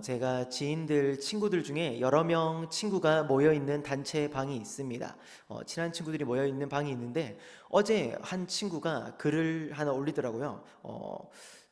제가 지인들 친구들 중에 여러 명 친구가 모여있는 단체 방이 있습니다. 친한 친구들이 모여있는 방이 있는데 어제 한 친구가 글을 하나 올리더라고요.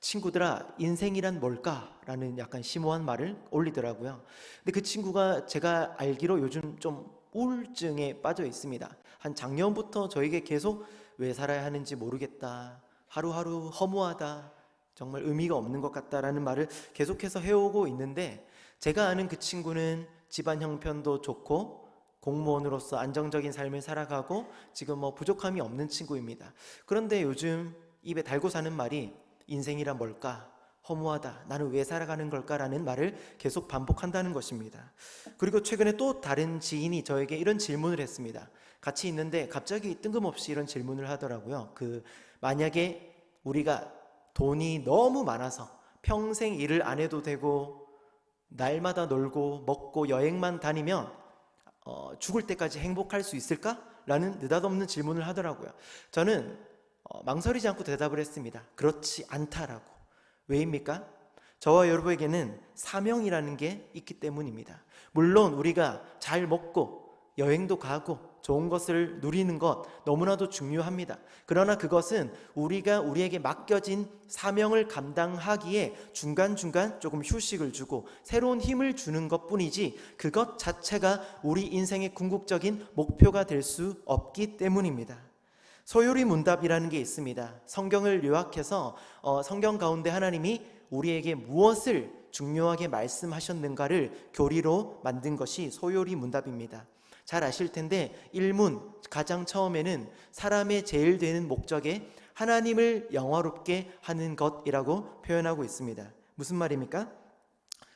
친구들아, 인생이란 뭘까? 라는 약간 심오한 말을 올리더라고요. 근데 그 친구가 제가 알기로 요즘 좀 우울증에 빠져 있습니다. 한 작년부터 저에게 계속 왜 살아야 하는지 모르겠다, 하루하루 허무하다, 정말 의미가 없는 것 같다라는 말을 계속해서 해오고 있는데, 제가 아는 그 친구는 집안 형편도 좋고 공무원으로서 안정적인 삶을 살아가고 지금 부족함이 없는 친구입니다. 그런데 요즘 입에 달고 사는 말이 인생이란 뭘까? 허무하다. 나는 왜 살아가는 걸까라는 말을 계속 반복한다는 것입니다. 그리고 최근에 또 다른 지인이 저에게 이런 질문을 했습니다. 같이 있는데 갑자기 뜬금없이 이런 질문을 하더라고요. 만약에 우리가 돈이 너무 많아서 평생 일을 안 해도 되고 날마다 놀고 먹고 여행만 다니면 죽을 때까지 행복할 수 있을까? 라는 느닷없는 질문을 하더라고요. 저는 망설이지 않고 대답을 했습니다. 그렇지 않다라고. 왜입니까? 저와 여러분에게는 사명이라는 게 있기 때문입니다. 물론 우리가 잘 먹고 여행도 가고 좋은 것을 누리는 것 너무나도 중요합니다. 그러나 그것은 우리에게 맡겨진 사명을 감당하기에 중간중간 조금 휴식을 주고 새로운 힘을 주는 것뿐이지 그것 자체가 우리 인생의 궁극적인 목표가 될 수 없기 때문입니다. 소요리 문답이라는 게 있습니다. 성경을 요약해서 성경 가운데 하나님이 우리에게 무엇을 중요하게 말씀하셨는가를 교리로 만든 것이 소요리 문답입니다. 잘 아실 텐데 1문 가장 처음에는 사람의 제일 되는 목적에 하나님을 영화롭게 하는 것이라고 표현하고 있습니다. 무슨 말입니까?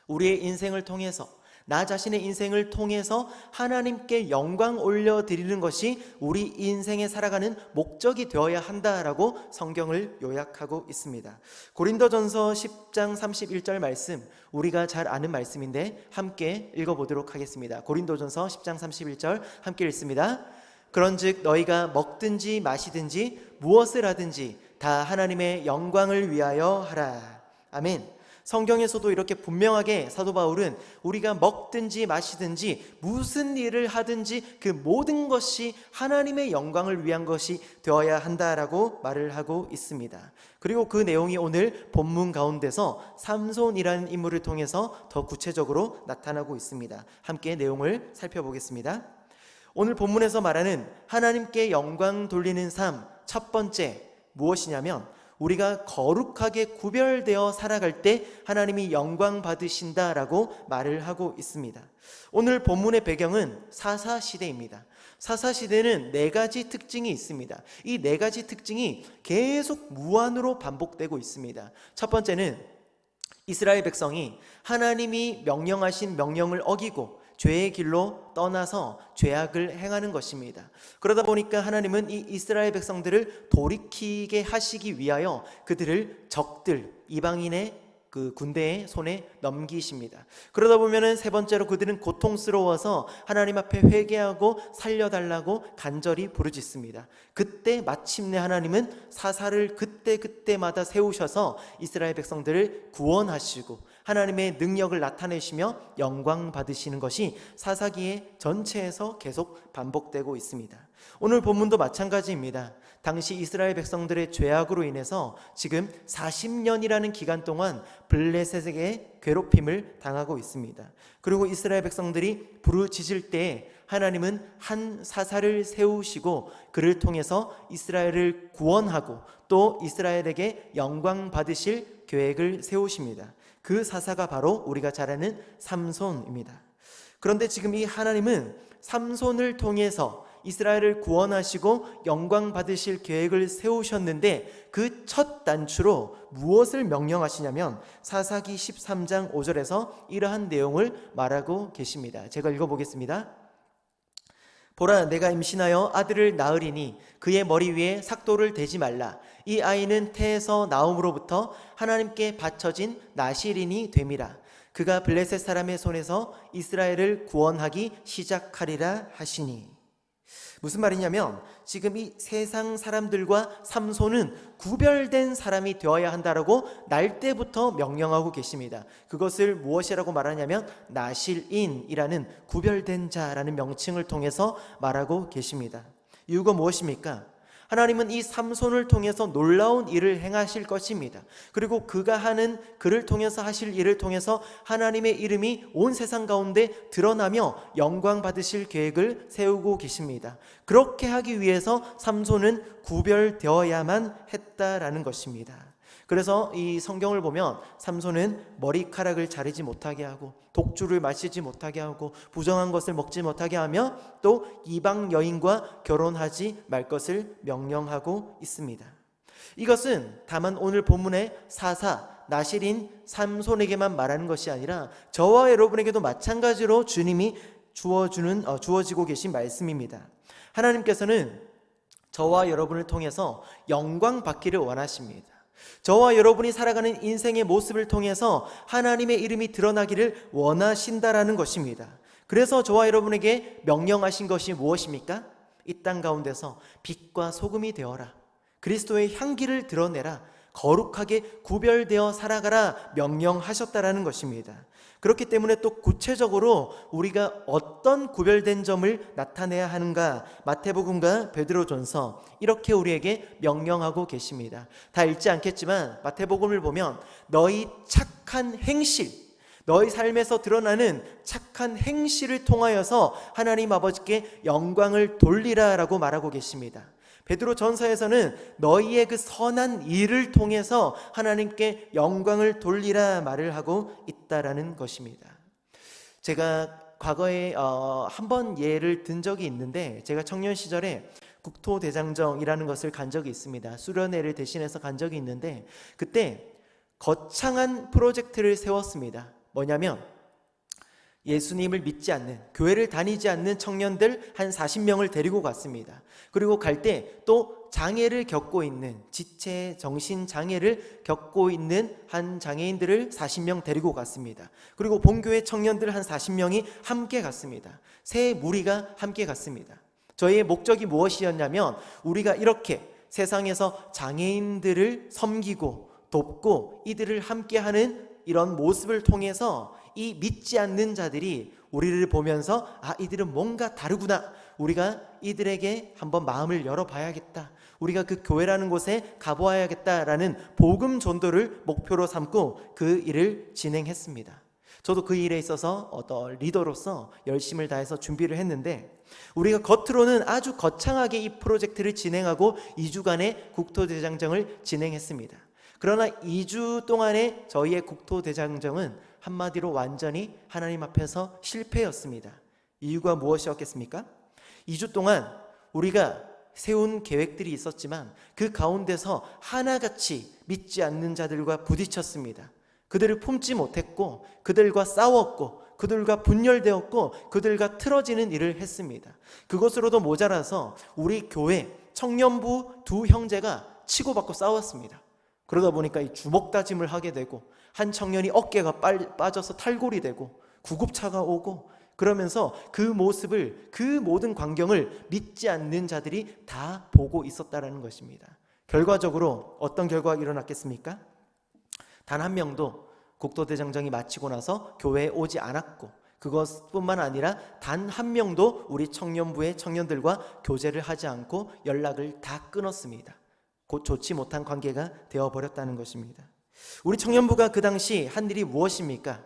우리의 인생을 통해서, 나 자신의 인생을 통해서 하나님께 영광 올려드리는 것이 우리 인생에 살아가는 목적이 되어야 한다라고 성경을 요약하고 있습니다. 고린도전서 10장 31절 말씀, 우리가 잘 아는 말씀인데 함께 읽어보도록 하겠습니다. 고린도전서 10장 31절 함께 읽습니다. 그런즉 너희가 먹든지 마시든지 무엇을 하든지 다 하나님의 영광을 위하여 하라. 아멘. 성경에서도 이렇게 분명하게 사도 바울은 우리가 먹든지 마시든지 무슨 일을 하든지 그 모든 것이 하나님의 영광을 위한 것이 되어야 한다라고 말을 하고 있습니다. 그리고 그 내용이 오늘 본문 가운데서 삼손이라는 인물을 통해서 더 구체적으로 나타나고 있습니다. 함께 내용을 살펴보겠습니다. 오늘 본문에서 말하는 하나님께 영광 돌리는 삶, 첫 번째 무엇이냐면 우리가 거룩하게 구별되어 살아갈 때 하나님이 영광 받으신다라고 말을 하고 있습니다. 오늘 본문의 배경은 사사시대입니다. 사사시대는 4가지 특징이 있습니다. 이 4가지 특징이 계속 무한으로 반복되고 있습니다. 첫 번째는 이스라엘 백성이 하나님이 명령하신 명령을 어기고 죄의 길로 떠나서 죄악을 행하는 것입니다. 그러다 보니까 하나님은 이 이스라엘 백성들을 돌이키게 하시기 위하여 그들을 적들, 이방인의 그 군대의 손에 넘기십니다. 그러다 보면은 세 번째로 그들은 고통스러워서 하나님 앞에 회개하고 살려달라고 간절히 부르짖습니다. 그때 마침내 하나님은 사사를 그때마다 세우셔서 이스라엘 백성들을 구원하시고 하나님의 능력을 나타내시며 영광 받으시는 것이 사사기의 전체에서 계속 반복되고 있습니다. 오늘 본문도 마찬가지입니다. 당시 이스라엘 백성들의 죄악으로 인해서 지금 40년이라는 기간 동안 블레셋에게 괴롭힘을 당하고 있습니다. 그리고 이스라엘 백성들이 부르짖을 때 하나님은 한 사사를 세우시고 그를 통해서 이스라엘을 구원하고 또 이스라엘에게 영광 받으실 계획을 세우십니다. 그 사사가 바로 우리가 잘 아는 삼손입니다. 그런데 지금 이 하나님은 삼손을 통해서 이스라엘을 구원하시고 영광 받으실 계획을 세우셨는데 그 첫 단추로 무엇을 명령하시냐면 사사기 13장 5절에서 이러한 내용을 말하고 계십니다. 제가 읽어보겠습니다. 보라, 내가 임신하여 아들을 낳으리니 그의 머리 위에 삭도를 대지 말라. 이 아이는 태에서 나옴으로부터 하나님께 바쳐진 나실인이 됨이라. 그가 블레셋 사람의 손에서 이스라엘을 구원하기 시작하리라 하시니. 무슨 말이냐면 지금 이 세상 사람들과 삼손은 구별된 사람이 되어야 한다라고 날 때부터 명령하고 계십니다. 그것을 무엇이라고 말하냐면 나실인이라는 구별된 자라는 명칭을 통해서 말하고 계십니다. 이유가 무엇입니까? 하나님은 이 삼손을 통해서 놀라운 일을 행하실 것입니다. 그리고 그를 통해서 하실 일을 통해서 하나님의 이름이 온 세상 가운데 드러나며 영광 받으실 계획을 세우고 계십니다. 그렇게 하기 위해서 삼손은 구별되어야만 했다라는 것입니다. 그래서 이 성경을 보면 삼손은 머리카락을 자르지 못하게 하고 독주를 마시지 못하게 하고 부정한 것을 먹지 못하게 하며 또 이방 여인과 결혼하지 말 것을 명령하고 있습니다. 이것은 다만 오늘 본문의 사사 나실인 삼손에게만 말하는 것이 아니라 저와 여러분에게도 마찬가지로 주님이 주어지고 계신 말씀입니다. 하나님께서는 저와 여러분을 통해서 영광 받기를 원하십니다. 저와 여러분이 살아가는 인생의 모습을 통해서 하나님의 이름이 드러나기를 원하신다라는 것입니다. 그래서 저와 여러분에게 명령하신 것이 무엇입니까? 이 땅 가운데서 빛과 소금이 되어라. 그리스도의 향기를 드러내라. 거룩하게 구별되어 살아가라 명령하셨다라는 것입니다. 그렇기 때문에 또 구체적으로 우리가 어떤 구별된 점을 나타내야 하는가, 마태복음과 베드로전서 이렇게 우리에게 명령하고 계십니다. 다 읽지 않겠지만 마태복음을 보면 너희 착한 행실, 너희 삶에서 드러나는 착한 행실을 통하여서 하나님 아버지께 영광을 돌리라 라고 말하고 계십니다. 베드로 전서에서는 너희의 그 선한 일을 통해서 하나님께 영광을 돌리라 말을 하고 있다라는 것입니다. 제가 과거에 한 번 예를 든 적이 있는데 제가 청년 시절에 국토대장정이라는 것을 간 적이 있습니다. 수련회를 대신해서 간 적이 있는데 그때 거창한 프로젝트를 세웠습니다. 뭐냐면 예수님을 믿지 않는, 교회를 다니지 않는 청년들 한 40명을 데리고 갔습니다. 그리고 갈 때 또 장애를 겪고 있는, 지체 정신장애를 겪고 있는 한 장애인들을 40명 데리고 갔습니다. 그리고 본교회 청년들 한 40명이 함께 갔습니다. 세 무리가 함께 갔습니다. 저희의 목적이 무엇이었냐면 우리가 이렇게 세상에서 장애인들을 섬기고 돕고 이들을 함께하는 이런 모습을 통해서 이 믿지 않는 자들이 우리를 보면서 이들은 뭔가 다르구나, 우리가 이들에게 한번 마음을 열어봐야겠다, 우리가 그 교회라는 곳에 가보아야겠다라는 복음 전도를 목표로 삼고 그 일을 진행했습니다. 저도 그 일에 있어서 어떤 리더로서 열심을 다해서 준비를 했는데 우리가 겉으로는 아주 거창하게 이 프로젝트를 진행하고 2주간의 국토대장정을 진행했습니다. 그러나 2주 동안의 저희의 국토대장정은 한마디로 완전히 하나님 앞에서 실패였습니다. 이유가 무엇이었겠습니까? 2주 동안 우리가 세운 계획들이 있었지만 그 가운데서 하나같이 믿지 않는 자들과 부딪혔습니다. 그들을 품지 못했고 그들과 싸웠고 그들과 분열되었고 그들과 틀어지는 일을 했습니다. 그것으로도 모자라서 우리 교회 청년부 두 형제가 치고받고 싸웠습니다. 그러다 보니까 이 주먹 다짐을 하게 되고 한 청년이 어깨가 빠져서 탈골이 되고 구급차가 오고 그러면서 그 모습을, 그 모든 광경을 믿지 않는 자들이 다 보고 있었다라는 것입니다. 결과적으로 어떤 결과가 일어났겠습니까? 단 한 명도 국토대장정이 마치고 나서 교회에 오지 않았고 그것뿐만 아니라 단 한 명도 우리 청년부의 청년들과 교제를 하지 않고 연락을 다 끊었습니다. 곧 좋지 못한 관계가 되어버렸다는 것입니다. 우리 청년부가 그 당시 한 일이 무엇입니까?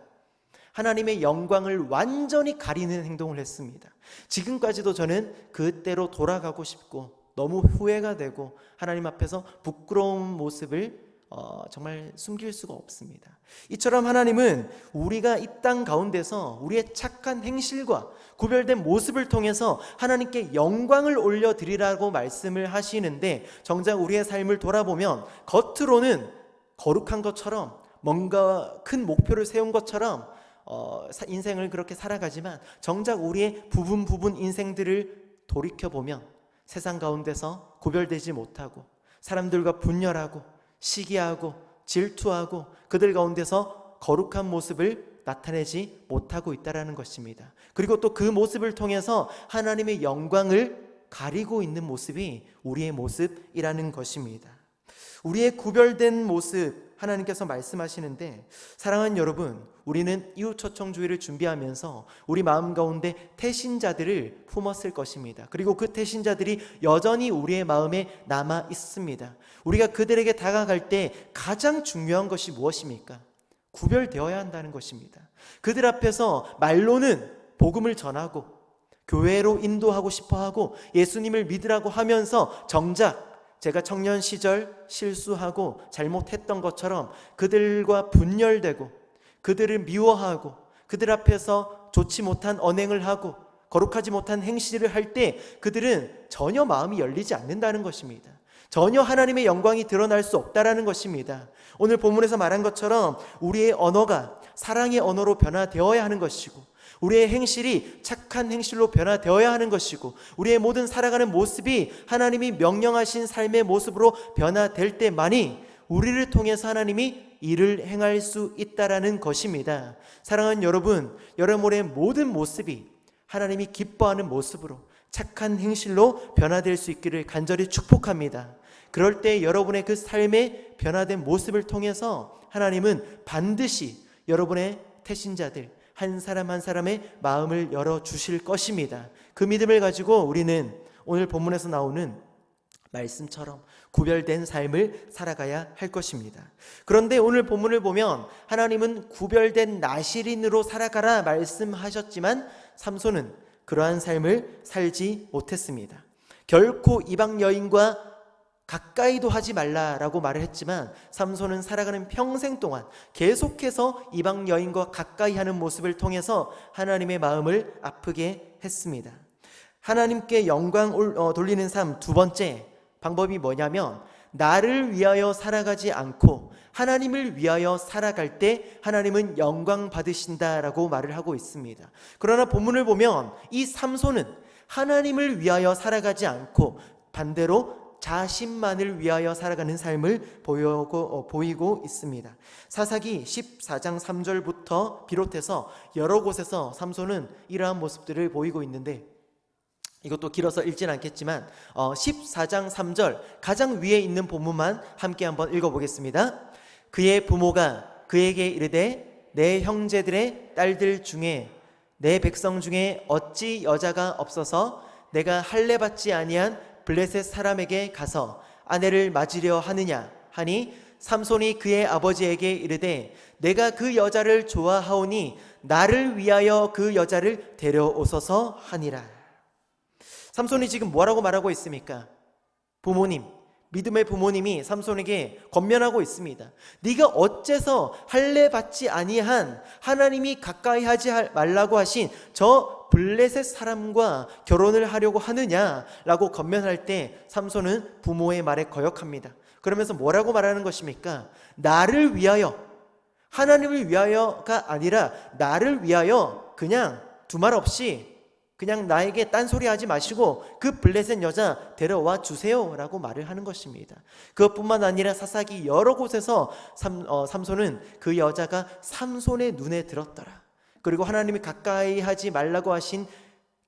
하나님의 영광을 완전히 가리는 행동을 했습니다. 지금까지도 저는 그때로 돌아가고 싶고 너무 후회가 되고 하나님 앞에서 부끄러운 모습을 정말 숨길 수가 없습니다. 이처럼 하나님은 우리가 이 땅 가운데서 우리의 착한 행실과 구별된 모습을 통해서 하나님께 영광을 올려드리라고 말씀을 하시는데 정작 우리의 삶을 돌아보면 겉으로는 거룩한 것처럼 뭔가 큰 목표를 세운 것처럼 인생을 그렇게 살아가지만 정작 우리의 부분 인생들을 돌이켜보면 세상 가운데서 구별되지 못하고 사람들과 분열하고 시기하고 질투하고 그들 가운데서 거룩한 모습을 나타내지 못하고 있다는 것입니다. 그리고 또 그 모습을 통해서 하나님의 영광을 가리고 있는 모습이 우리의 모습이라는 것입니다. 우리의 구별된 모습 하나님께서 말씀하시는데, 사랑하는 여러분, 우리는 이웃초청주의를 준비하면서 우리 마음 가운데 태신자들을 품었을 것입니다. 그리고 그 태신자들이 여전히 우리의 마음에 남아 있습니다. 우리가 그들에게 다가갈 때 가장 중요한 것이 무엇입니까? 구별되어야 한다는 것입니다. 그들 앞에서 말로는 복음을 전하고 교회로 인도하고 싶어하고 예수님을 믿으라고 하면서 정작 제가 청년 시절 실수하고 잘못했던 것처럼 그들과 분열되고 그들을 미워하고 그들 앞에서 좋지 못한 언행을 하고 거룩하지 못한 행실을 할 때 그들은 전혀 마음이 열리지 않는다는 것입니다. 전혀 하나님의 영광이 드러날 수 없다라는 것입니다. 오늘 본문에서 말한 것처럼 우리의 언어가 사랑의 언어로 변화되어야 하는 것이고, 우리의 행실이 착한 행실로 변화되어야 하는 것이고, 우리의 모든 살아가는 모습이 하나님이 명령하신 삶의 모습으로 변화될 때만이 우리를 통해서 하나님이 일을 행할 수 있다라는 것입니다. 사랑하는 여러분, 여러분의 모든 모습이 하나님이 기뻐하는 모습으로 착한 행실로 변화될 수 있기를 간절히 축복합니다. 그럴 때 여러분의 그 삶의 변화된 모습을 통해서 하나님은 반드시 여러분의 태신자들 한 사람 한 사람의 마음을 열어주실 것입니다. 그 믿음을 가지고 우리는 오늘 본문에서 나오는 말씀처럼 구별된 삶을 살아가야 할 것입니다. 그런데 오늘 본문을 보면 하나님은 구별된 나실인으로 살아가라 말씀하셨지만 삼손은 그러한 삶을 살지 못했습니다. 결코 이방 여인과 가까이도 하지 말라라고 말을 했지만 삼손은 살아가는 평생 동안 계속해서 이방 여인과 가까이 하는 모습을 통해서 하나님의 마음을 아프게 했습니다. 하나님께 영광 돌리는 삶 두 번째 방법이 뭐냐면, 나를 위하여 살아가지 않고 하나님을 위하여 살아갈 때 하나님은 영광 받으신다라고 말을 하고 있습니다. 그러나 본문을 보면 이 삼손은 하나님을 위하여 살아가지 않고 반대로 자신만을 위하여 살아가는 삶을 보이고 있습니다. 사사기 14장 3절부터 비롯해서 여러 곳에서 삼손은 이러한 모습들을 보이고 있는데, 이것도 길어서 읽진 않겠지만 14장 3절 가장 위에 있는 본문만 함께 한번 읽어보겠습니다. 그의 부모가 그에게 이르되 내 형제들의 딸들 중에 내 백성 중에 어찌 여자가 없어서 내가 할례 받지 아니한 블레셋 사람에게 가서 아내를 맞으려 하느냐 하니, 삼손이 그의 아버지에게 이르되 내가 그 여자를 좋아하오니 나를 위하여 그 여자를 데려오소서 하니라. 삼손이 지금 뭐라고 말하고 있습니까? 부모님, 믿음의 부모님이 삼손에게 권면하고 있습니다. 네가 어째서 할례 받지 아니한 하나님이 가까이 하지 말라고 하신 저 블레셋 사람과 결혼을 하려고 하느냐라고 권면할 때 삼손은 부모의 말에 거역합니다. 그러면서 뭐라고 말하는 것입니까? 나를 위하여, 하나님을 위하여가 아니라 나를 위하여 그냥 두말 없이 그냥 나에게 딴소리 하지 마시고 그 블레셋 여자 데려와 주세요 라고 말을 하는 것입니다. 그것뿐만 아니라 사사기 여러 곳에서 삼손은 그 여자가 삼손의 눈에 들었더라, 그리고 하나님이 가까이 하지 말라고 하신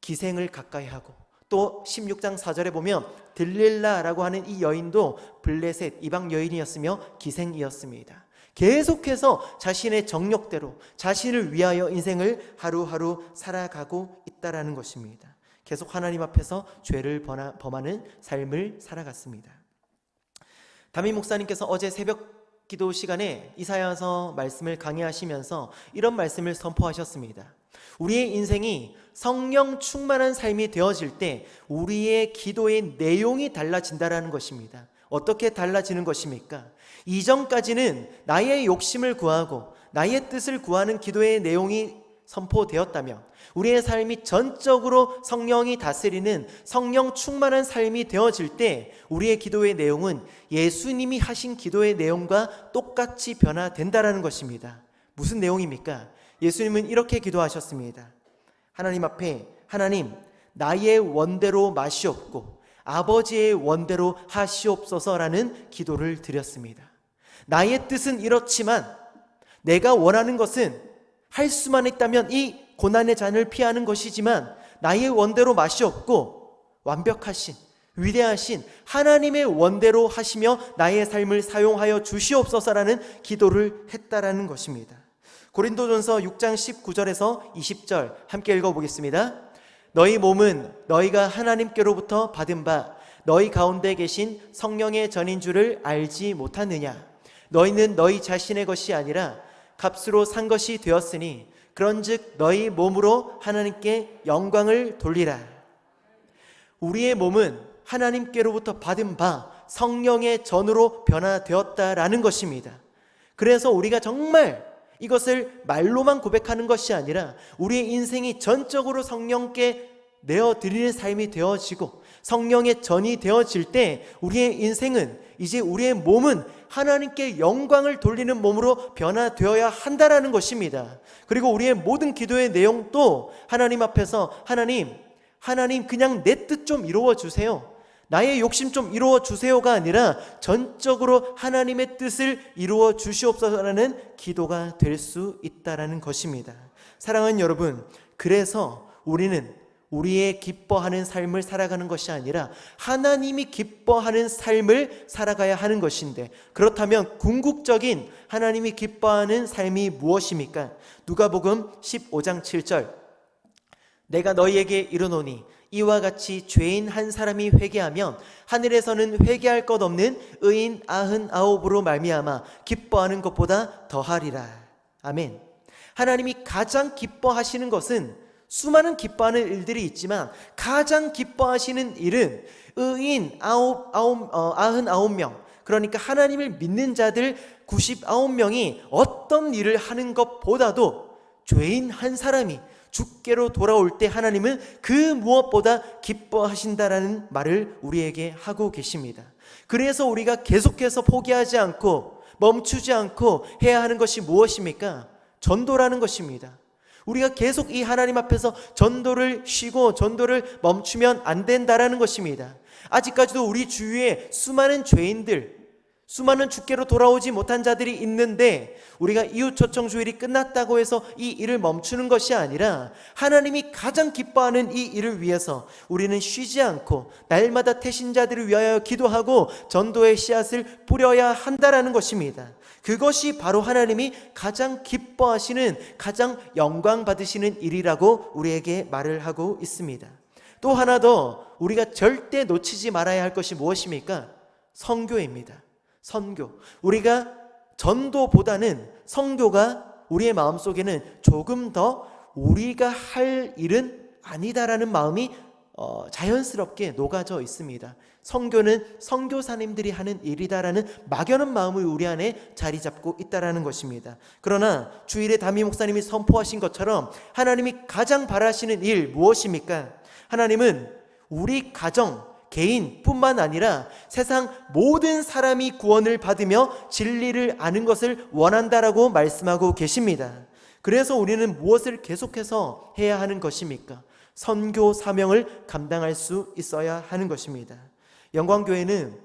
기생을 가까이 하고, 또 16장 4절에 보면 들릴라라고 하는 이 여인도 블레셋 이방 여인이었으며 기생이었습니다. 계속해서 자신의 정력대로 자신을 위하여 인생을 하루하루 살아가고 있다라는 것입니다. 계속 하나님 앞에서 죄를 범하는 삶을 살아갔습니다. 담임 목사님께서 어제 새벽 기도 시간에 이사야서 말씀을 강의하시면서 이런 말씀을 선포하셨습니다. 우리의 인생이 성령 충만한 삶이 되어질 때 우리의 기도의 내용이 달라진다라는 것입니다. 어떻게 달라지는 것입니까? 이전까지는 나의 욕심을 구하고 나의 뜻을 구하는 기도의 내용이 선포되었다면, 우리의 삶이 전적으로 성령이 다스리는 성령 충만한 삶이 되어질 때 우리의 기도의 내용은 예수님이 하신 기도의 내용과 똑같이 변화된다라는 것입니다. 무슨 내용입니까? 예수님은 이렇게 기도하셨습니다. 하나님 앞에, 하나님, 나의 원대로 마시옵고 아버지의 원대로 하시옵소서라는 기도를 드렸습니다. 나의 뜻은 이렇지만 내가 원하는 것은 할 수만 있다면 이 고난의 잔을 피하는 것이지만 나의 원대로 마시옵고 완벽하신 위대하신 하나님의 원대로 하시며 나의 삶을 사용하여 주시옵소서라는 기도를 했다라는 것입니다. 고린도전서 6장 19절에서 20절 함께 읽어보겠습니다. 너희 몸은 너희가 하나님께로부터 받은 바 너희 가운데 계신 성령의 전인 줄을 알지 못하느냐. 너희는 너희 자신의 것이 아니라 값으로 산 것이 되었으니 그런즉 너희 몸으로 하나님께 영광을 돌리라. 우리의 몸은 하나님께로부터 받은 바 성령의 전으로 변화되었다라는 것입니다. 그래서 우리가 정말 이것을 말로만 고백하는 것이 아니라 우리의 인생이 전적으로 성령께 내어드리는 삶이 되어지고 성령의 전이 되어질 때 우리의 인생은 이제 우리의 몸은 하나님께 영광을 돌리는 몸으로 변화되어야 한다라는 것입니다. 그리고 우리의 모든 기도의 내용도 하나님 앞에서 하나님 그냥 내 뜻 좀 이루어 주세요. 나의 욕심 좀 이루어 주세요가 아니라 전적으로 하나님의 뜻을 이루어 주시옵소서라는 기도가 될 수 있다라는 것입니다. 사랑하는 여러분, 그래서 우리는 우리의 기뻐하는 삶을 살아가는 것이 아니라 하나님이 기뻐하는 삶을 살아가야 하는 것인데, 그렇다면 궁극적인 하나님이 기뻐하는 삶이 무엇입니까? 누가복음 15장 7절 내가 너희에게 이르노니 이와 같이 죄인 한 사람이 회개하면 하늘에서는 회개할 것 없는 의인 99으로 말미암아 기뻐하는 것보다 더하리라. 아멘. 하나님이 가장 기뻐하시는 것은 수많은 기뻐하는 일들이 있지만 가장 기뻐하시는 일은 의인 99명, 그러니까 하나님을 믿는 자들 99명이 어떤 일을 하는 것보다도 죄인 한 사람이 주께로 돌아올 때 하나님은 그 무엇보다 기뻐하신다라는 말을 우리에게 하고 계십니다. 그래서 우리가 계속해서 포기하지 않고 멈추지 않고 해야 하는 것이 무엇입니까? 전도라는 것입니다. 우리가 계속 이 하나님 앞에서 전도를 쉬고 전도를 멈추면 안 된다라는 것입니다. 아직까지도 우리 주위에 수많은 죄인들, 수많은 주께로 돌아오지 못한 자들이 있는데 우리가 이웃초청 주일이 끝났다고 해서 이 일을 멈추는 것이 아니라 하나님이 가장 기뻐하는 이 일을 위해서 우리는 쉬지 않고 날마다 태신자들을 위하여 기도하고 전도의 씨앗을 뿌려야 한다라는 것입니다. 그것이 바로 하나님이 가장 기뻐하시는, 가장 영광 받으시는 일이라고 우리에게 말을 하고 있습니다. 또 하나 더 우리가 절대 놓치지 말아야 할 것이 무엇입니까? 선교입니다. 선교. 우리가 전도보다는 선교가 우리의 마음속에는 조금 더 우리가 할 일은 아니다라는 마음이 자연스럽게 녹아져 있습니다. 선교는 선교사님들이 하는 일이다라는 막연한 마음이 우리 안에 자리 잡고 있다라는 것입니다. 그러나 주일에 담임 목사님이 선포하신 것처럼 하나님이 가장 바라시는 일 무엇입니까? 하나님은 우리 가정, 개인뿐만 아니라 세상 모든 사람이 구원을 받으며 진리를 아는 것을 원한다라고 말씀하고 계십니다. 그래서 우리는 무엇을 계속해서 해야 하는 것입니까? 선교 사명을 감당할 수 있어야 하는 것입니다. 영광교회는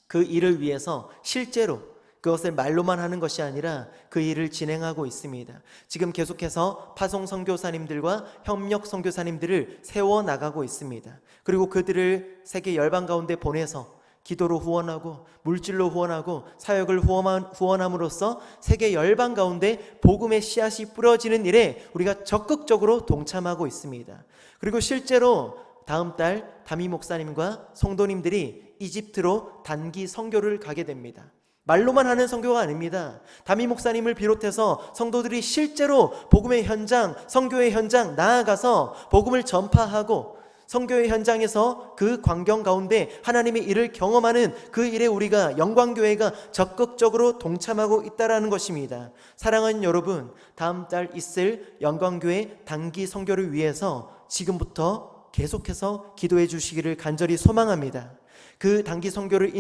그 일을 위해서 실제로 그것을 말로만 하는 것이 아니라 그 일을 진행하고 있습니다. 지금 계속해서 파송 선교사님들과 협력 선교사님들을 세워나가고 있습니다. 그리고 그들을 세계 열방 가운데 보내서 기도로 후원하고 물질로 후원하고 사역을 후원함으로써 세계 열방 가운데 복음의 씨앗이 뿌려지는 일에 우리가 적극적으로 동참하고 있습니다. 그리고 실제로 다음 달 담임 목사님과 성도님들이 이집트로 단기 선교를 가게 됩니다. 말로만 하는 선교가 아닙니다. 담임 목사님을 비롯해서 성도들이 실제로 복음의 현장, 선교의 현장 나아가서 복음을 전파하고 선교의 현장에서 그 광경 가운데 하나님의 일을 경험하는 그 일에 우리가 영광교회가 적극적으로 동참하고 있다는 것입니다. 사랑하는 여러분, 다음 달 있을 영광교회 단기 선교를 위해서 지금부터 계속해서 기도해 주시기를 간절히 소망합니다. 그 단기 선교를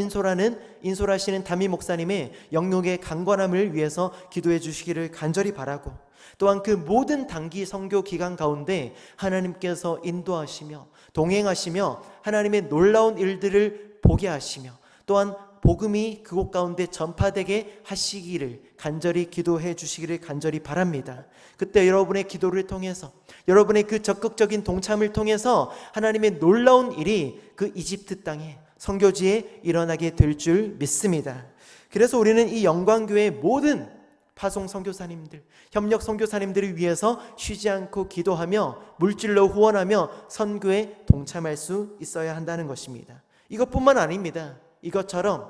인솔하시는 담임 목사님의 영역의 강건함을 위해서 기도해 주시기를 간절히 바라고, 또한 그 모든 단기 선교 기간 가운데 하나님께서 인도하시며 동행하시며 하나님의 놀라운 일들을 보게 하시며 또한 복음이 그곳 가운데 전파되게 하시기를 간절히 기도해 주시기를 간절히 바랍니다. 그때 여러분의 기도를 통해서, 여러분의 그 적극적인 동참을 통해서 하나님의 놀라운 일이 그 이집트 땅에, 선교지에 일어나게 될 줄 믿습니다. 그래서 우리는 이 영광교회의 모든 파송 선교사님들, 협력 선교사님들을 위해서 쉬지 않고 기도하며 물질로 후원하며 선교에 동참할 수 있어야 한다는 것입니다. 이것뿐만 아닙니다. 이것처럼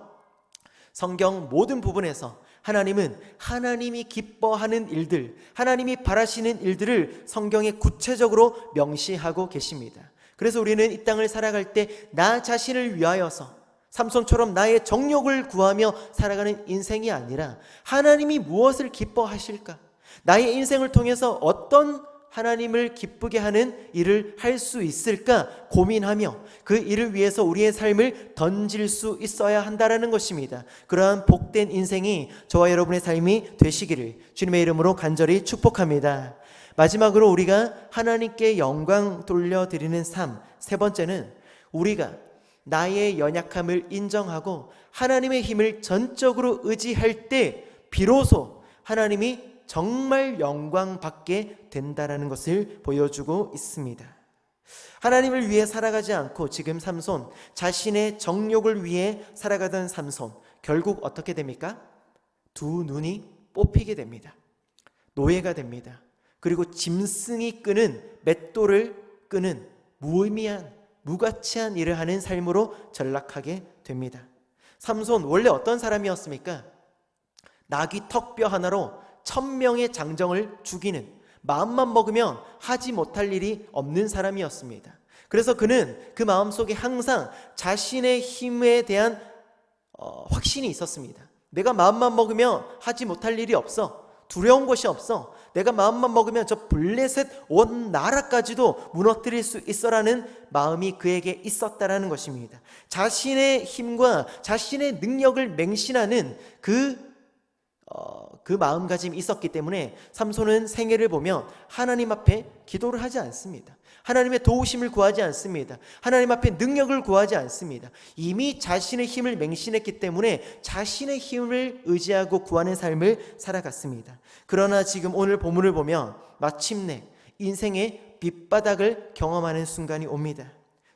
성경 모든 부분에서 하나님은 하나님이 기뻐하는 일들, 하나님이 바라시는 일들을 성경에 구체적으로 명시하고 계십니다. 그래서 우리는 이 땅을 살아갈 때 나 자신을 위하여서 삼손처럼 나의 정욕을 구하며 살아가는 인생이 아니라 하나님이 무엇을 기뻐하실까? 나의 인생을 통해서 어떤 하나님을 기쁘게 하는 일을 할 수 있을까 고민하며 그 일을 위해서 우리의 삶을 던질 수 있어야 한다는 것입니다. 그러한 복된 인생이 저와 여러분의 삶이 되시기를 주님의 이름으로 간절히 축복합니다. 마지막으로 우리가 하나님께 영광 돌려드리는 삶, 세 번째는 우리가 나의 연약함을 인정하고 하나님의 힘을 전적으로 의지할 때 비로소 하나님이 정말 영광 받게 된다라는 것을 보여주고 있습니다. 하나님을 위해 살아가지 않고 지금 삼손, 자신의 정욕을 위해 살아가던 삼손, 결국 어떻게 됩니까? 두 눈이 뽑히게 됩니다. 노예가 됩니다. 그리고 짐승이 끄는, 맷돌을 끄는 무의미한, 무가치한 일을 하는 삶으로 전락하게 됩니다. 삼손 원래 어떤 사람이었습니까? 나귀 턱뼈 하나로 1000명의 장정을 죽이는, 마음만 먹으면 하지 못할 일이 없는 사람이었습니다. 그래서 그는 그 마음속에 항상 자신의 힘에 대한 확신이 있었습니다. 내가 마음만 먹으면 하지 못할 일이 없어. 두려운 것이 없어. 내가 마음만 먹으면 저 블레셋 온 나라까지도 무너뜨릴 수 있어라는 마음이 그에게 있었다라는 것입니다. 자신의 힘과 자신의 능력을 맹신하는 그 마음가짐이 있었기 때문에 삼손은 생애를 보면 하나님 앞에 기도를 하지 않습니다. 하나님의 도우심을 구하지 않습니다. 하나님 앞에 능력을 구하지 않습니다. 이미 자신의 힘을 맹신했기 때문에 자신의 힘을 의지하고 구하는 삶을 살아갔습니다. 그러나 지금 오늘 본문을 보면 마침내 인생의 밑바닥을 경험하는 순간이 옵니다.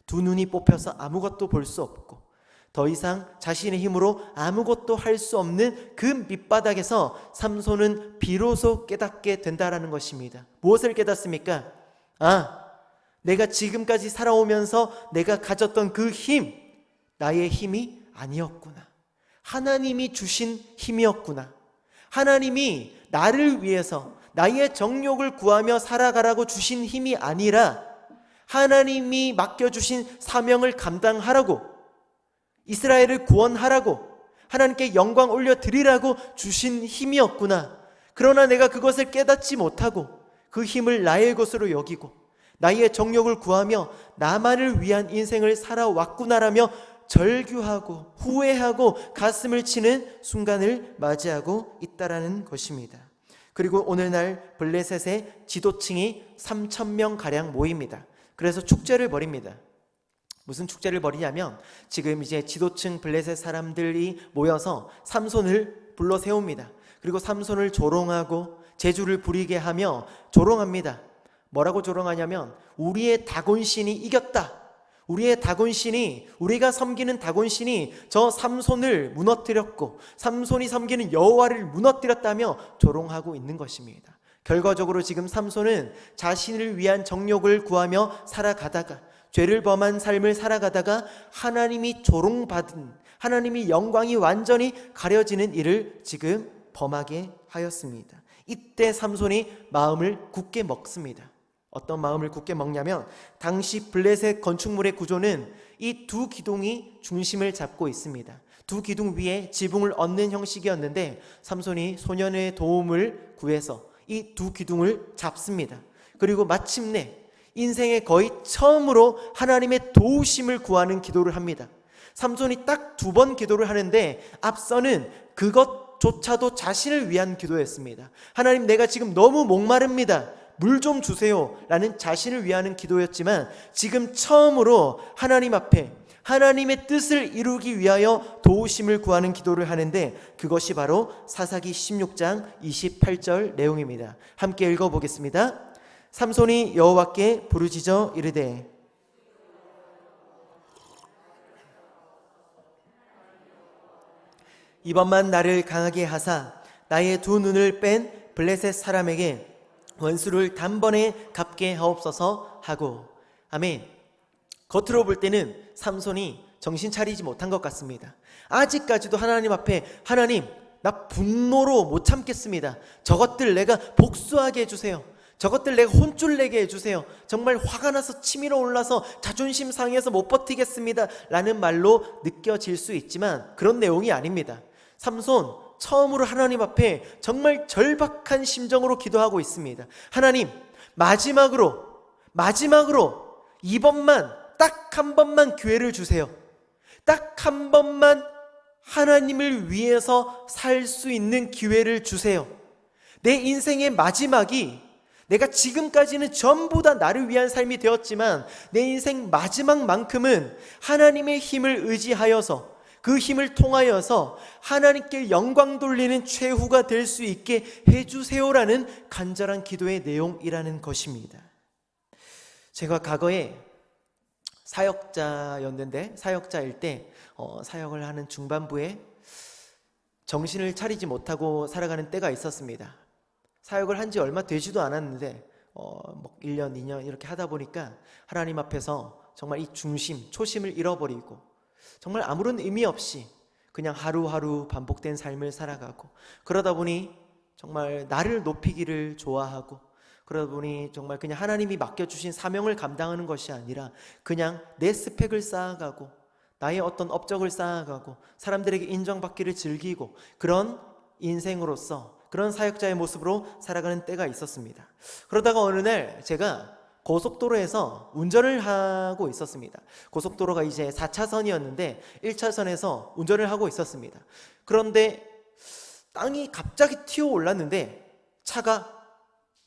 두 눈이 뽑혀서 아무것도 볼 수 없고 더 이상 자신의 힘으로 아무것도 할 수 없는 그 밑바닥에서 삼손은 비로소 깨닫게 된다라는 것입니다. 무엇을 깨닫습니까? 내가 지금까지 살아오면서 내가 가졌던 그 힘, 나의 힘이 아니었구나. 하나님이 주신 힘이었구나. 하나님이 나를 위해서 나의 정욕을 구하며 살아가라고 주신 힘이 아니라 하나님이 맡겨주신 사명을 감당하라고, 이스라엘을 구원하라고, 하나님께 영광 올려드리라고 주신 힘이었구나. 그러나 내가 그것을 깨닫지 못하고 그 힘을 나의 것으로 여기고 나의 정욕을 구하며 나만을 위한 인생을 살아왔구나라며 절규하고 후회하고 가슴을 치는 순간을 맞이하고 있다라는 것입니다. 그리고 오늘날 블레셋의 지도층이 3000명가량 모입니다. 그래서 축제를 벌입니다. 무슨 축제를 벌이냐면 지금 이제 지도층 블레셋 사람들이 모여서 삼손을 불러 세웁니다. 그리고 삼손을 조롱하고 재주를 부리게 하며 조롱합니다. 뭐라고 조롱하냐면 우리의 다곤신이 이겼다. 우리의 다곤신이, 우리가 섬기는 다곤신이 저 삼손을 무너뜨렸고 삼손이 섬기는 여호와를 무너뜨렸다며 조롱하고 있는 것입니다. 결과적으로 지금 삼손은 자신을 위한 정욕을 구하며 살아가다가, 죄를 범한 삶을 살아가다가 하나님이 조롱받은, 하나님이 영광이 완전히 가려지는 일을 지금 범하게 하였습니다. 이때 삼손이 마음을 굳게 먹습니다. 어떤 마음을 굳게 먹냐면 당시 블레셋 건축물의 구조는 이 두 기둥이 중심을 잡고 있습니다. 두 기둥 위에 지붕을 얹는 형식이었는데 삼손이 소년의 도움을 구해서 이 두 기둥을 잡습니다. 그리고 마침내 인생에 거의 처음으로 하나님의 도우심을 구하는 기도를 합니다. 삼손이 딱 2번 기도를 하는데 앞서는 그것조차도 자신을 위한 기도였습니다. 하나님, 내가 지금 너무 목마릅니다. 물 좀 주세요 라는 자신을 위하는 기도였지만 지금 처음으로 하나님 앞에 하나님의 뜻을 이루기 위하여 도우심을 구하는 기도를 하는데, 그것이 바로 사사기 16장 28절 내용입니다. 함께 읽어보겠습니다. 삼손이 여호와께 부르짖어 이르되 이번만 나를 강하게 하사 나의 두 눈을 뺀 블레셋 사람에게 원수를 단번에 갚게 하옵소서 하고. 아멘. 겉으로 볼 때는 삼손이 정신 차리지 못한 것 같습니다. 아직까지도 하나님 앞에, 하나님, 나 분노로 못 참겠습니다. 저것들 내가 복수하게 해주세요. 저것들 내가 혼쭐 내게 해주세요. 정말 화가 나서 치밀어 올라서 자존심 상해서 못 버티겠습니다 라는 말로 느껴질 수 있지만 그런 내용이 아닙니다. 삼손 처음으로 하나님 앞에 정말 절박한 심정으로 기도하고 있습니다. 하나님, 마지막으로 이번만, 딱 한 번만 기회를 주세요. 딱 한 번만 하나님을 위해서 살 수 있는 기회를 주세요. 내 인생의 마지막이, 내가 지금까지는 전부 다 나를 위한 삶이 되었지만 내 인생 마지막만큼은 하나님의 힘을 의지하여서, 그 힘을 통하여서 하나님께 영광 돌리는 최후가 될 수 있게 해주세요라는 간절한 기도의 내용이라는 것입니다. 제가 과거에 사역자일 때 사역을 하는 중반부에 정신을 차리지 못하고 살아가는 때가 있었습니다. 사역을 한 지 얼마 되지도 않았는데 1년, 2년 이렇게 하다 보니까 하나님 앞에서 정말 이 중심, 초심을 잃어버리고 정말 아무런 의미 없이 그냥 하루하루 반복된 삶을 살아가고, 그러다 보니 정말 나를 높이기를 좋아하고, 그러다 보니 정말 그냥 하나님이 맡겨주신 사명을 감당하는 것이 아니라 그냥 내 스펙을 쌓아가고 나의 어떤 업적을 쌓아가고 사람들에게 인정받기를 즐기고, 그런 인생으로서, 그런 사역자의 모습으로 살아가는 때가 있었습니다. 그러다가 어느 날 제가 고속도로에서 운전을 하고 있었습니다. 고속도로가 이제 4차선이었는데 1차선에서 운전을 하고 있었습니다. 그런데 땅이 갑자기 튀어 올랐는데 차가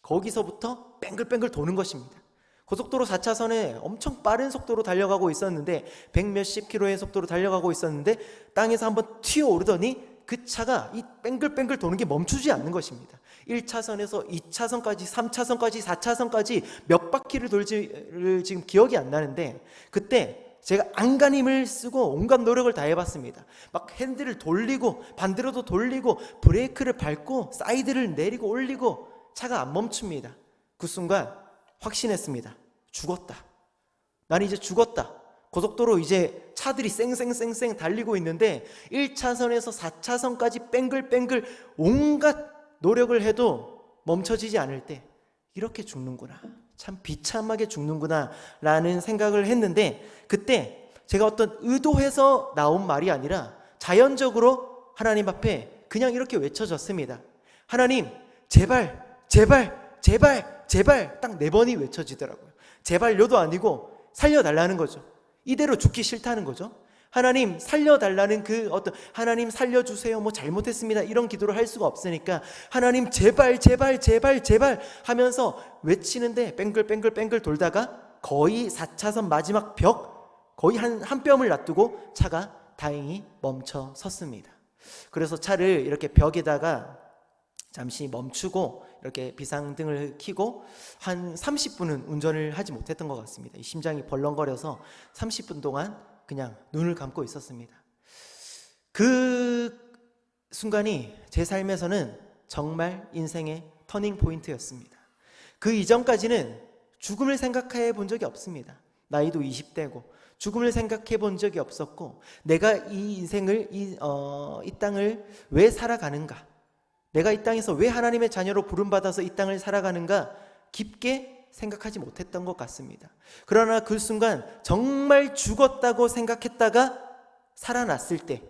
거기서부터 뱅글뱅글 도는 것입니다. 고속도로 4차선에 엄청 빠른 속도로 달려가고 있었는데 100몇십 킬로의 속도로 달려가고 있었는데 땅에서 한번 튀어 오르더니 그 차가 이 뱅글뱅글 도는 게 멈추지 않는 것입니다. 1차선에서 2차선까지 3차선까지 4차선까지 몇 바퀴를 돌지를 지금 기억이 안 나는데, 그때 제가 안간힘을 쓰고 온갖 노력을 다 해봤습니다. 막 핸들을 돌리고 반대로도 돌리고 브레이크를 밟고 사이드를 내리고 올리고 차가 안 멈춥니다. 그 순간 확신했습니다. 죽었다. 난 이제 죽었다. 고속도로 이제 차들이 쌩쌩쌩쌩 달리고 있는데 1차선에서 4차선까지 뺑글뺑글 온갖 노력을 해도 멈춰지지 않을 때 이렇게 죽는구나, 참 비참하게 죽는구나 라는 생각을 했는데, 그때 제가 어떤 의도해서 나온 말이 아니라 자연적으로 하나님 앞에 그냥 이렇게 외쳐졌습니다. 하나님, 제발 제발 제발 제발, 딱 4번이 외쳐지더라고요. 제발요도 아니고 살려달라는 거죠. 이대로 죽기 싫다는 거죠. 하나님 살려달라는 그 어떤, 하나님 살려주세요, 뭐 잘못했습니다 이런 기도를 할 수가 없으니까 하나님 제발 제발 제발 제발 하면서 외치는데 뺑글뺑글 돌다가 거의 4차선 마지막 벽, 거의 한 뼘을 놔두고 차가 다행히 멈춰 섰습니다. 그래서 차를 이렇게 벽에다가 잠시 멈추고 이렇게 비상등을 켜고 한 30분은 운전을 하지 못했던 것 같습니다. 심장이 벌렁거려서 30분 동안 그냥 눈을 감고 있었습니다. 그 순간이 제 삶에서는 정말 인생의 터닝 포인트였습니다. 그 이전까지는 죽음을 생각해 본 적이 없습니다. 나이도 20대고 죽음을 생각해 본 적이 없었고, 내가 이 인생을 이 땅을 왜 살아가는가, 내가 이 땅에서 왜 하나님의 자녀로 부름받아서 이 땅을 살아가는가 깊게 생각하지 못했던 것 같습니다. 그러나 그 순간 정말 죽었다고 생각했다가 살아났을 때,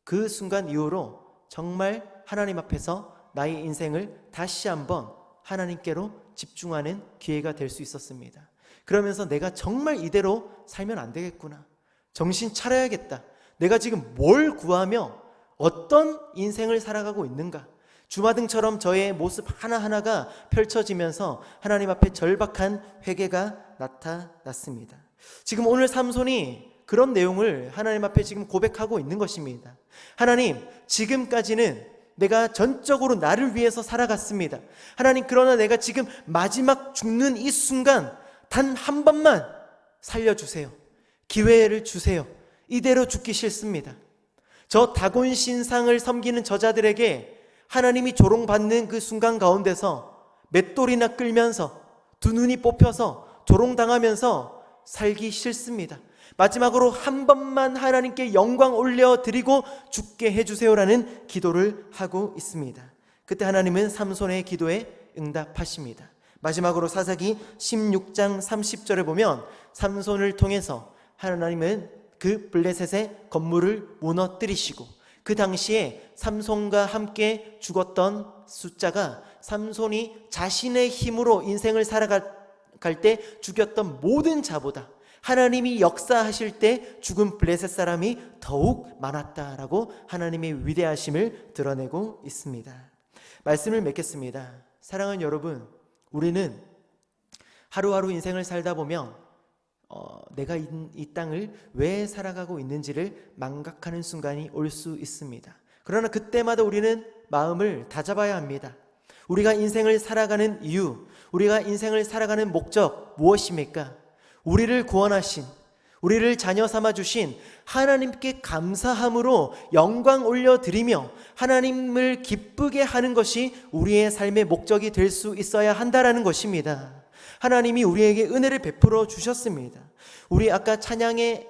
그 순간 이후로 정말 하나님 앞에서 나의 인생을 다시 한번 하나님께로 집중하는 기회가 될 수 있었습니다. 그러면서 내가 정말 이대로 살면 안 되겠구나, 정신 차려야겠다, 내가 지금 뭘 구하며 어떤 인생을 살아가고 있는가, 주마등처럼 저의 모습 하나하나가 펼쳐지면서 하나님 앞에 절박한 회개가 나타났습니다. 지금 오늘 삼손이 그런 내용을 하나님 앞에 지금 고백하고 있는 것입니다. 하나님, 지금까지는 내가 전적으로 나를 위해서 살아갔습니다. 하나님, 그러나 내가 지금 마지막 죽는 이 순간 단 한 번만 살려주세요. 기회를 주세요. 이대로 죽기 싫습니다. 저 다곤 신상을 섬기는 저자들에게 하나님이 조롱받는 그 순간 가운데서 맷돌이나 끌면서 두 눈이 뽑혀서 조롱당하면서 살기 싫습니다. 마지막으로 한 번만 하나님께 영광 올려드리고 죽게 해주세요라는 기도를 하고 있습니다. 그때 하나님은 삼손의 기도에 응답하십니다. 마지막으로 사사기 16장 30절에 보면 삼손을 통해서 하나님은 그 블레셋의 건물을 무너뜨리시고, 그 당시에 삼손과 함께 죽었던 숫자가 삼손이 자신의 힘으로 인생을 살아갈 때 죽였던 모든 자보다 하나님이 역사하실 때 죽은 블레셋 사람이 더욱 많았다라고 하나님의 위대하심을 드러내고 있습니다. 말씀을 맺겠습니다. 사랑하는 여러분, 우리는 하루하루 인생을 살다 보면 내가 이 땅을 왜 살아가고 있는지를 망각하는 순간이 올 수 있습니다. 그러나 그때마다 우리는 마음을 다잡아야 합니다. 우리가 인생을 살아가는 이유, 우리가 인생을 살아가는 목적 무엇입니까? 우리를 구원하신, 우리를 자녀 삼아 주신 하나님께 감사함으로 영광 올려드리며 하나님을 기쁘게 하는 것이 우리의 삶의 목적이 될 수 있어야 한다라는 것입니다. 하나님이 우리에게 은혜를 베풀어 주셨습니다. 우리 아까 찬양을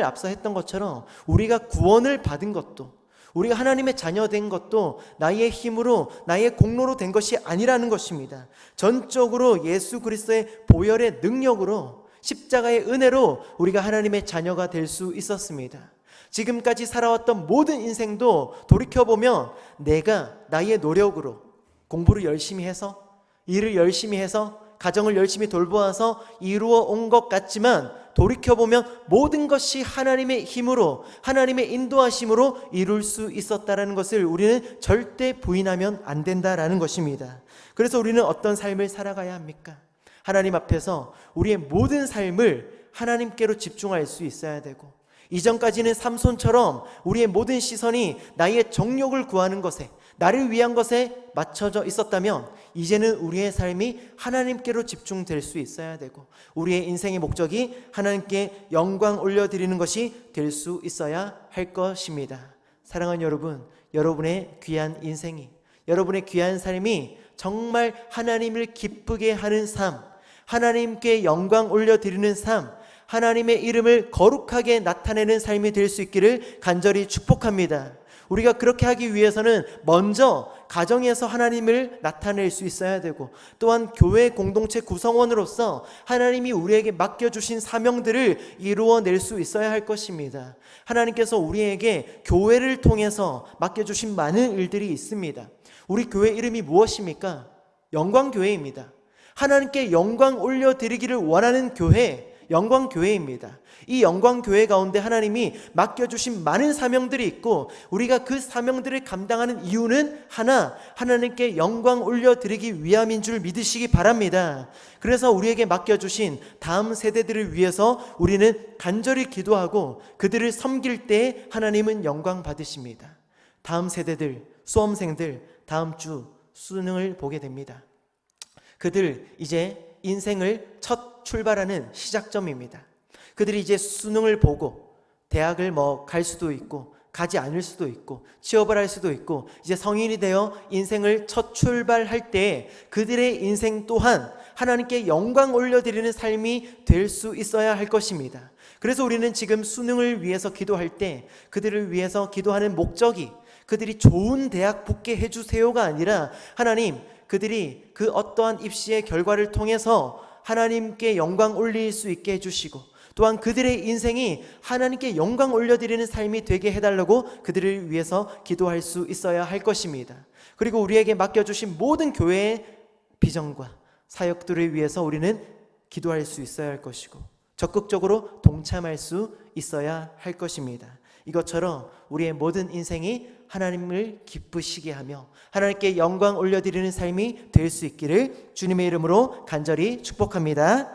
앞서 했던 것처럼 우리가 구원을 받은 것도, 우리가 하나님의 자녀된 것도 나의 힘으로, 나의 공로로 된 것이 아니라는 것입니다. 전적으로 예수 그리스도의 보혈의 능력으로, 십자가의 은혜로 우리가 하나님의 자녀가 될 수 있었습니다. 지금까지 살아왔던 모든 인생도 돌이켜보면 내가 나의 노력으로 공부를 열심히 해서, 일을 열심히 해서, 가정을 열심히 돌보아서 이루어 온 것 같지만 돌이켜보면 모든 것이 하나님의 힘으로, 하나님의 인도하심으로 이룰 수 있었다라는 것을 우리는 절대 부인하면 안 된다라는 것입니다. 그래서 우리는 어떤 삶을 살아가야 합니까? 하나님 앞에서 우리의 모든 삶을 하나님께로 집중할 수 있어야 되고, 이전까지는 삼손처럼 우리의 모든 시선이 나의 정욕을 구하는 것에, 나를 위한 것에 맞춰져 있었다면 이제는 우리의 삶이 하나님께로 집중될 수 있어야 되고, 우리의 인생의 목적이 하나님께 영광 올려드리는 것이 될 수 있어야 할 것입니다. 사랑하는 여러분, 여러분의 귀한 인생이, 여러분의 귀한 삶이 정말 하나님을 기쁘게 하는 삶, 하나님께 영광 올려드리는 삶, 하나님의 이름을 거룩하게 나타내는 삶이 될 수 있기를 간절히 축복합니다. 우리가 그렇게 하기 위해서는 먼저 가정에서 하나님을 나타낼 수 있어야 되고, 또한 교회 공동체 구성원으로서 하나님이 우리에게 맡겨주신 사명들을 이루어낼 수 있어야 할 것입니다. 하나님께서 우리에게 교회를 통해서 맡겨주신 많은 일들이 있습니다. 우리 교회 이름이 무엇입니까? 영광교회입니다. 하나님께 영광 올려드리기를 원하는 교회, 영광교회입니다. 이 영광교회 가운데 하나님이 맡겨주신 많은 사명들이 있고, 우리가 그 사명들을 감당하는 이유는 하나님께 영광 올려드리기 위함인 줄 믿으시기 바랍니다. 그래서 우리에게 맡겨주신 다음 세대들을 위해서 우리는 간절히 기도하고 그들을 섬길 때 하나님은 영광 받으십니다. 다음 세대들, 수험생들 다음 주 수능을 보게 됩니다. 그들 이제 인생을 첫 출발하는 시작점입니다. 그들이 이제 수능을 보고 대학을 갈 수도 있고 가지 않을 수도 있고 취업을 할 수도 있고 이제 성인이 되어 인생을 첫 출발할 때 그들의 인생 또한 하나님께 영광 올려드리는 삶이 될 수 있어야 할 것입니다. 그래서 우리는 지금 수능을 위해서 기도할 때 그들을 위해서 기도하는 목적이 그들이 좋은 대학 붙게 해주세요가 아니라, 하나님, 그들이 그 어떠한 입시의 결과를 통해서 하나님께 영광 올릴 수 있게 해주시고, 또한 그들의 인생이 하나님께 영광 올려드리는 삶이 되게 해달라고 그들을 위해서 기도할 수 있어야 할 것입니다. 그리고 우리에게 맡겨주신 모든 교회의 비전과 사역들을 위해서 우리는 기도할 수 있어야 할 것이고 적극적으로 동참할 수 있어야 할 것입니다. 이것처럼 우리의 모든 인생이 하나님을 기쁘시게 하며 하나님께 영광 올려드리는 삶이 될 수 있기를 주님의 이름으로 간절히 축복합니다.